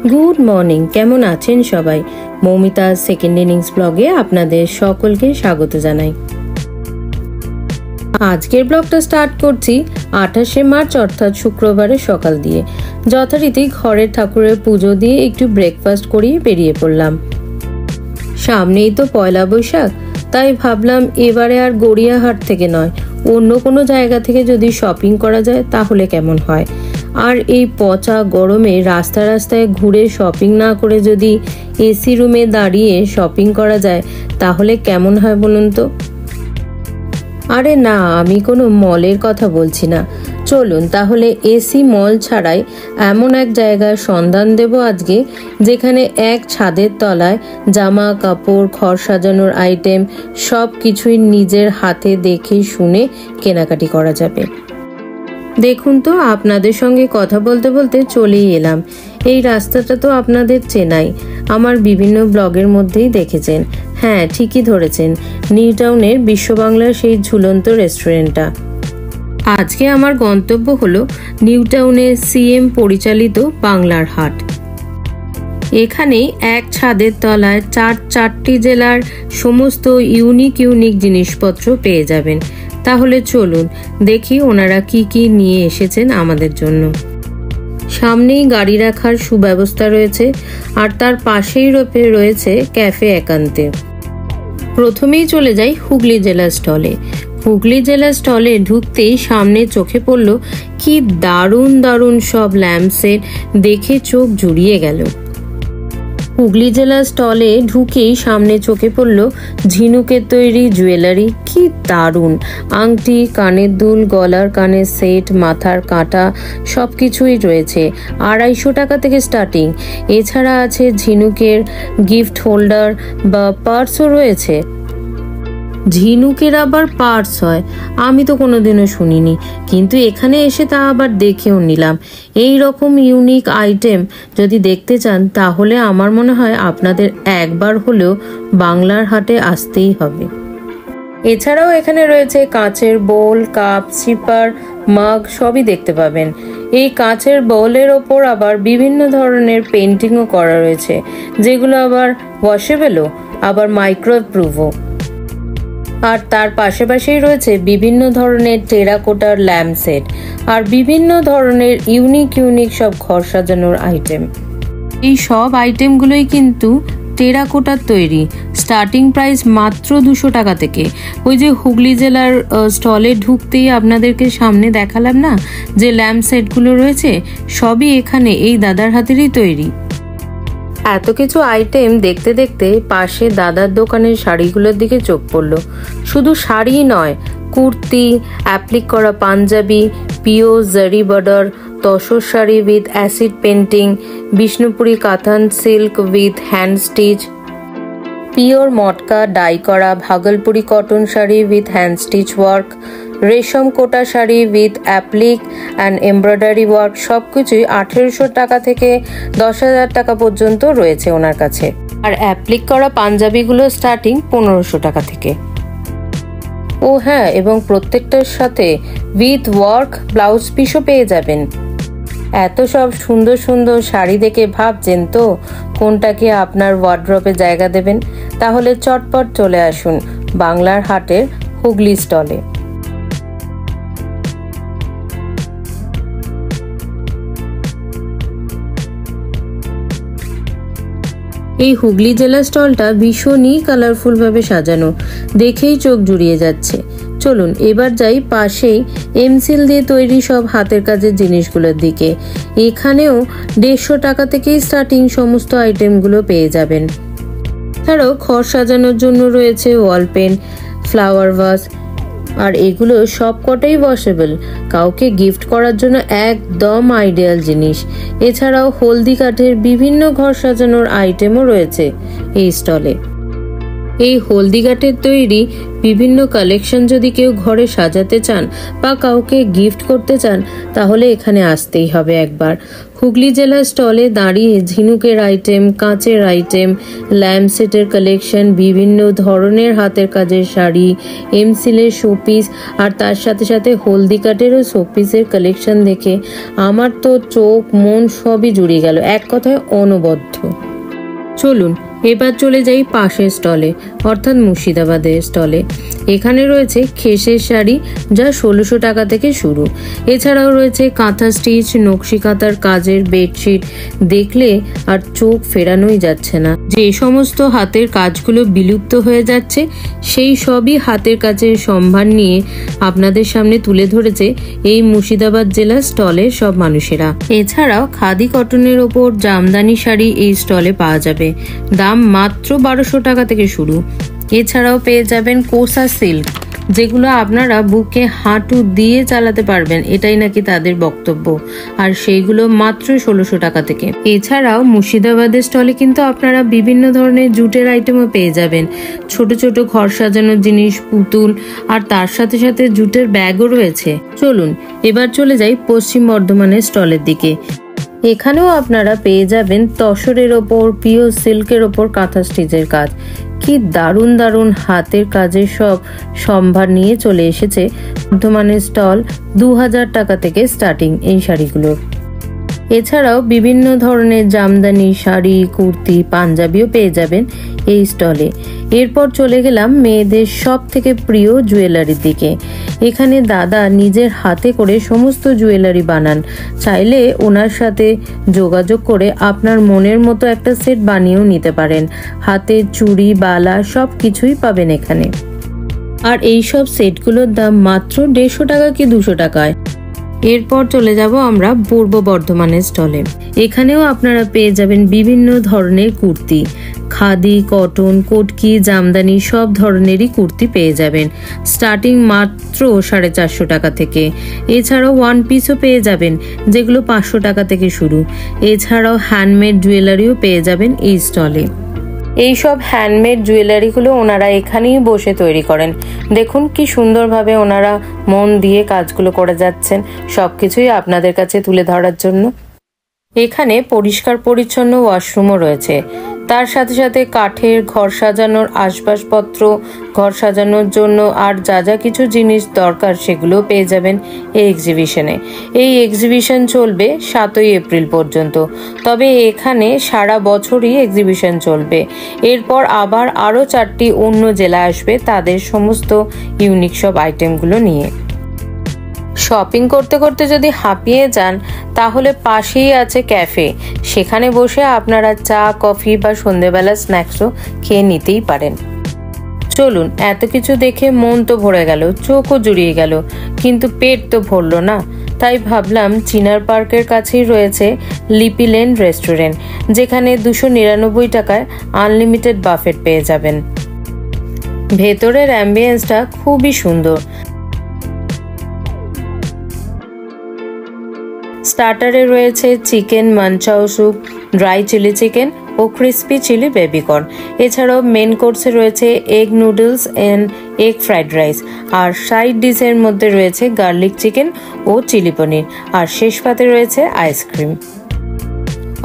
Good morning, কেমন আছেন সবাই? মৌমিতা সেকেন্ড ইনিংস ব্লগে আপনাদের সকলকে স্বাগত জানাই। আজকের ব্লগটা স্টার্ট করছি 28শে মার্চ অর্থাৎ শুক্রবারের সকাল দিয়ে। যথারীতি ঘরের ঠাকুরের পুজো দিয়ে একটু ব্রেকফাস্ট করিয়ে বেরিয়ে পড়লাম। সামনেই তো পয়লা বৈশাখ, তাই ভাবলাম এবারে আর গড়িয়াহাট থেকে নয়, অন্য কোনো জায়গা থেকে যদি শপিং করা যায় তাহলে কেমন হয়। আর এই পচা গরমে রাস্তায় ঘুরে শপিং না করে যদি এসি রুমে দাঁড়িয়ে শপিং করা যায় তাহলে কেমন হয় বলুন তো? আরে না, আমি কোনো মলের কথা বলছি না। চলুন তাহলে এসি মল ছাড়াই এমন এক জায়গার সন্ধান দেব আজকে, যেখানে এক ছাদের তলায় জামা কাপড়, ঘর সাজানোর আইটেম সব কিছুই নিজের হাতে দেখে শুনে কেনাকাটি করা যাবে। দেখুন তো, আপনাদের সঙ্গে কথা বলতে বলতে চলেই এলাম। এই রাস্তাটা তো আপনাদের চেনাই, আমার বিভিন্ন ব্লগের মধ্যেই দেখেছেন। হ্যাঁ, ঠিকই ধরেছেন, নিউ টাউনের বিশ্ববাংলার সেই ঝুলন্ত রেস্টুরেন্টটা। আজকে আমার গন্তব্য হলো নিউ টাউনের সিএম পরিচালিত বাংলার হাট। এখানেই এক ছাদের তলায় চারটি জেলার সমস্ত ইউনিক জিনিসপত্র পেয়ে যাবেন। তাহলে চলুন দেখি ওনারা কি কি নিয়ে এসেছেন আমাদের জন্য। সামনেই গাড়ি রাখার সুব্যবস্থা রয়েছে, আর তার পাশেই রয়েছে ক্যাফে একান্তে। প্রথমেই চলে যাই হুগলি জেলা স্টলে। হুগলি জেলা স্টলে ঢুকতেই সামনে চোখে পড়ল কি দারুণ সব ল্যাম্পসেট, দেখে চোখ জুড়িয়ে গেল। হুগলি জেলা স্টলে ঢুকেই সামনে চোখে পড়ল ঝিনুকের তৈরি জুয়েলারি, কি দারুণ! আংটি, কানের দুল, গলার কানের সেট, মাথার কাঁটা সবকিছুই রয়েছে 250 টাকা থেকে স্টার্টিং। এছাড়া আছে ঝিনুকের গিফট হোল্ডার বা পার্সও রয়েছে। ঝিনুকের আবার পার্স হয়, আমি তো কোনোদিনও শুনিনি, কিন্তু এখানে এসে তা আবার দেখেও নিলাম। এই রকম ইউনিক আইটেম যদি দেখতে চান তাহলে আমার মনে হয় আপনাদের একবার হলেও বাংলার হাটে আসতেই হবে। এছাড়াও এখানে রয়েছে কাঁচের বোল, কাপ, সিপার, মাগ সবই দেখতে পাবেন। এই কাঁচের বোলের ওপর আবার বিভিন্ন ধরনের পেন্টিংও করা রয়েছে, যেগুলো আবার ওয়াশেবেলও, আবার মাইক্রোপ্রুভও। আর তার পাশেই রয়েছে বিভিন্ন ধরনের টেরাকোটার ল্যাম্প সেট আর বিভিন্ন ধরনের ইউনিক সব ঘর সাজানোর আইটেম। এই সব আইটেমগুলোই কিন্তু টেরাকোটার তৈরি। স্টার্টিং প্রাইস মাত্র 200 টাকা থেকে। ওই যে হুগলি জেলার স্টলে ঢুকতেই আপনাদেরকে সামনে দেখালাম না যে ল্যাম্প সেটগুলো রয়েছে, সবই এখানে এই দাদার হাতেরই তৈরি। এত কিছু আইটেম দেখতে দেখতে পাশে দাদার দোকানের শাড়িগুলোর দিকে চোখ পড়ল। শুধু শাড়ি নয়, কুর্তি, অ্যাপ্লিক করা panjabi, pure zari border, tussar sari with acid painting, Bishnupuri katan silk with hand stitch, pure matka dye করা Bhagalpuri cotton sari with hand stitch work, রেশম kota sari with applique and embroidery work সবকিছুই 1800 টাকা থেকে 10,000 টাকা পর্যন্ত রয়েছে ওনার কাছে। আর অ্যাপ্লিক করা পাঞ্জাবিগুলো স্টার্টিং 1500 টাকা থেকে। ও হ্যাঁ, এবং প্রত্যেকটার সাথে উইথ ওয়ার্ক ব্লাউজ পিসও পেয়ে যাবেন। এত সব সুন্দর শাড়ি দেখে ভাবছেন তো কোনটাকে আপনার ওয়ার্ড্রপে জায়গা দেবেন? তাহলে চটপট চলে আসুন বাংলার হাটের হুগলি স্টলে। এই হুগলি জেলা স্টলটা ভীষণই কালারফুল ভাবে সাজানো, দেখেই চোখ জুড়িয়ে যাচ্ছে। চলুন এবার যাই পাশেই এমসিল দিয়ে তৈরি সব হাতের কাজের জিনিসগুলোর দিকে। এখানেও 150 টাকা থেকেই স্টার্টিং সমস্ত আইটেমগুলো পেয়ে যাবেন। এছাড়াও ঘর সাজানোর জন্য রয়েছে ওয়াল পেন, ফ্লাওয়ার ভাস, আর এগুলো সবকটাই ওয়াশেবল, কাউকে গিফট করার জন্য একদম আইডিয়াল জিনিস। এছাড়াও হলদি কাঠের বিভিন্ন ঘর সাজানোর আইটেমও রয়েছে এই স্টলে। এই হলদি কাঠের তৈরি বিভিন্ন কালেকশন যদি কেউ ঘরে সাজাতে চান বা কাউকে গিফট করতে চান তাহলে এখানে আসতেই হবে একবার। হুগলি জেলা স্টলে দাঁড়িয়ে ঝিনুকের আইটেম, কাঁচের আইটেম, ল্যাম্পসেটের কালেকশন, বিভিন্ন ধরনের হাতের কাজের শাড়ি, এমসিলের শোপিস আর তার সাথে সাথে হলদি কাঠেরও শোপিসের কালেকশন দেখে আমার তো চোখ মন সবই জুড়িয়ে গেল, এক কথায় অনবদ্য। চলুন এবার চলে যাই পাশের স্টলে, অর্থাৎ মুর্শিদাবাদের স্টলে। এখানে রয়েছে খেসের শাড়ি, যা 1600 টাকা থেকে শুরু। এছাড়াও রয়েছে কাঁথা স্টিচ, নকশি কাঁথার কাজের বেডশিট, দেখলে আর চোখ ফেরানোই যাচ্ছে না। যে সমস্ত হাতের কাজগুলো বিলুপ্ত হয়ে যাচ্ছে সেই সবই হাতের কাজের সম্ভার নিয়ে আপনাদের সামনে তুলে ধরেছে এই মুর্শিদাবাদ জেলার স্টলের সব মানুষেরা। এছাড়াও খাদি কটনের ওপর জামদানি শাড়ি এই স্টলে পাওয়া যাবে, দাম মাত্র 1200 টাকা থেকে শুরু। এছাড়াও পেয়ে যাবেন কোসা সিল্ক, যেগুলো আপনারা বুকে হাঁটু দিয়ে চালাতে পারবেন, এটাই নাকি তাদের বক্তব্য, আর সেইগুলো মাত্র 1600 টাকা থেকে। এছাড়াও মুর্শিদাবাদের স্টলে কিন্তু আপনারা বিভিন্ন ধরনের জুটের আইটেমও পেয়ে যাবেন, ছোট ছোট ঘর সাজানোর জিনিস, পুতুল, আর তার সাথে সাথে জুটের ব্যাগও রয়েছে। চলুন এবার চলে যাই পশ্চিম বর্ধমানের স্টলের দিকে। এখানেও আপনারা পেয়ে যাবেন তসরের ওপর, পিওর সিল্কের ওপর কাঁথা স্টিচের কাজ। কি দারুণ দারুণ হাতের কাজের সব সম্ভার নিয়ে চলে এসেছে বর্ধমানের স্টল। 2000 টাকা থেকে স্টার্টিং এই শাড়িগুলোর। এছাড়াও বিভিন্ন ধরনের জামদানি শাড়ি, কুর্তি, পাঞ্জাবিও পেয়ে যাবেন এই স্টলে। এরপর চলে গেলাম মেয়েদের সব থেকে প্রিয় জুয়েলারির দিকে। এখানে দাদা নিজের হাতে করে সমস্ত জুয়েলারি বানান, চাইলে ওনার সাথে যোগাযোগ করে আপনার মনের মতো একটা সেট বানিয়েও নিতে পারেন। হাতের চুড়ি, বালা সব কিছুই পাবেন এখানে। আর এই সব সেটগুলোর দাম মাত্র 150 টাকা কি 200 টাকায়। এরপর চলে যাব আমরা পূর্ব বর্ধমানের স্টলে। এখানেও আপনারা পেয়ে যাবেন বিভিন্ন ধরনের কুর্তি, খাদি, কটন, কটকি, জামদানি সব ধরনেরই কুর্তি পেয়ে যাবেন, স্টার্টিং মাত্র 450 টাকা থেকে। এছাড়াও ওয়ান পিসও পেয়ে যাবেন, যেগুলো 500 টাকা থেকে শুরু। এছাড়াও হ্যান্ডমেড জুয়েলারিও পেয়ে যাবেন এই স্টলে। এইসব হ্যান্ডমেড জুয়েলারিগুলো ওনারা এখানেই বসে তৈরি করেন। দেখুন কি সুন্দরভাবে ওনারা মন দিয়ে কাজগুলো করে যাচ্ছেন, সবকিছুই আপনাদের কাছে তুলে ধরার জন্য। এখানে পরিষ্কার পরিচ্ছন্ন ওয়াশরুমও রয়েছে, তার সাথে সাথে কাঠের ঘর সাজানোর আসবাবপত্র, ঘর সাজানোর জন্য আর যা যা কিছু জিনিস দরকার সেগুলো পেয়ে যাবেন এই এক্সিবিশনে। এই এক্সিবিশন চলবে 7ই এপ্রিল পর্যন্ত, তবে এখানে সারা বছরই এক্সিবিশন চলবে। এরপর আবার আরও 4টি অন্য জেলা আসবে তাদের সমস্ত ইউনিক সব আইটেমগুলো নিয়ে। শপিং করতে করতে যদি হাঁপিয়ে যান তাহলে পাশেই আছে ক্যাফে, সেখানে বসে আপনারা চা, কফি বা সন্ধ্যেবেলা স্ন্যাক্সও খেয়ে নিতেই পারেন। চলুন, এত কিছু দেখে মন তো ভরে গেল, চোখও জুড়িয়ে গেল, কিন্তু পেট তো ভরল না। তাই ভাবলাম চিনার পার্কের কাছেই রয়েছে লিপি লেন রেস্টুরেন্ট, যেখানে 299 টাকায় আনলিমিটেড বাফেট পেয়ে যাবেন। ভেতরের অ্যাম্বিয়েন্সটা খুবই সুন্দর। স্টার্টারে রয়েছে chicken manchow soup, dry chilli chicken ও ক্রিস্পি চিলি বেবিকর্ন। এছাড়াও মেন কোর্সে রয়েছে egg noodles and egg fried rice, আর সাইড ডিশের মধ্যে রয়েছে গার্লিক চিকেন ও চিলি পনির, আর শেষ পাতে রয়েছে আইসক্রিম।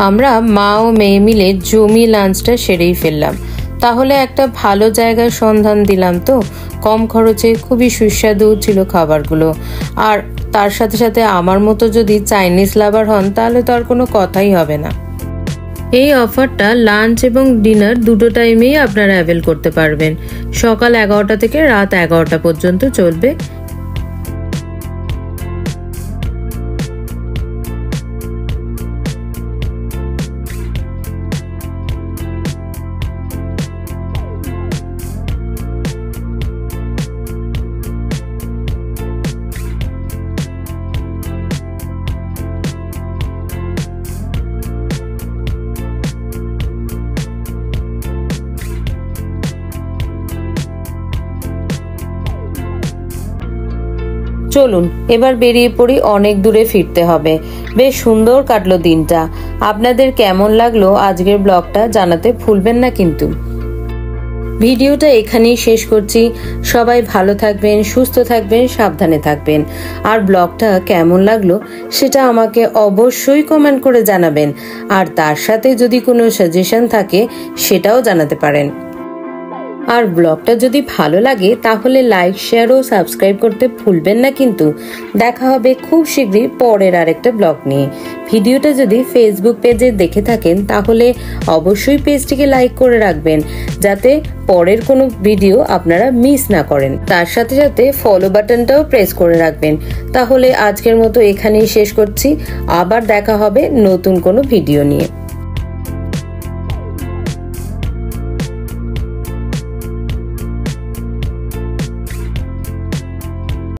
আমরা মা ও মেয়ে মিলে জমি লাঞ্চটা সেরেই ফেললাম। তাহলে একটা ভালো জায়গার সন্ধান দিলাম তো, কম খরচে খুবই সুস্বাদু ছিল খাবারগুলো। আর তার সাথে সাথে আমার মতো যদি চাইনিজ লাভার হন তাহলে তো আর কোনো কথাই হবে না। এই অফারটা লাঞ্চ এবং ডিনার দুটো টাইমেই আপনারা অ্যাভেল করতে পারবেন। সকাল 11টা থেকে রাত 11টা পর্যন্ত চলবে। চলুন এবার বেরিয়ে পড়ি, অনেক দূরে ফিরতে হবে। বেশ সুন্দর কাটলো দিনটা। আপনাদের কেমন লাগলো আজকের ব্লগটা জানাতে ভুলবেন না কিন্তু। ভিডিওটা এখানেই শেষ করছি। সবাই ভালো থাকবেন, সুস্থ থাকবেন, সাবধানে থাকবেন। আর ব্লগটা কেমন লাগলো সেটা আমাকে অবশ্যই কমেন্ট করে জানাবেন। আর তার সাথে যদি কোনো সাজেশন থাকে সেটাও জানাতে পারেন। আর ব্লগটা যদি ভালো লাগে তাহলে লাইক, শেয়ার ও সাবস্ক্রাইব করতে ভুলবেন না কিন্তু। দেখা হবে খুব শীঘ্রই পরের আরেকটা ব্লগ নিয়ে। ভিডিওটা যদি ফেসবুক পেজে দেখে থাকেন তাহলে অবশ্যই পেজটিকে লাইক করে রাখবেন, যাতে পরের কোনো ভিডিও আপনারা মিস না করেন। তার সাথে সাথে ফলো বাটনটাও প্রেস করে রাখবেন। তাহলে আজকের মতো এখানেই শেষ করছি। আবার দেখা হবে নতুন কোনো ভিডিও নিয়ে।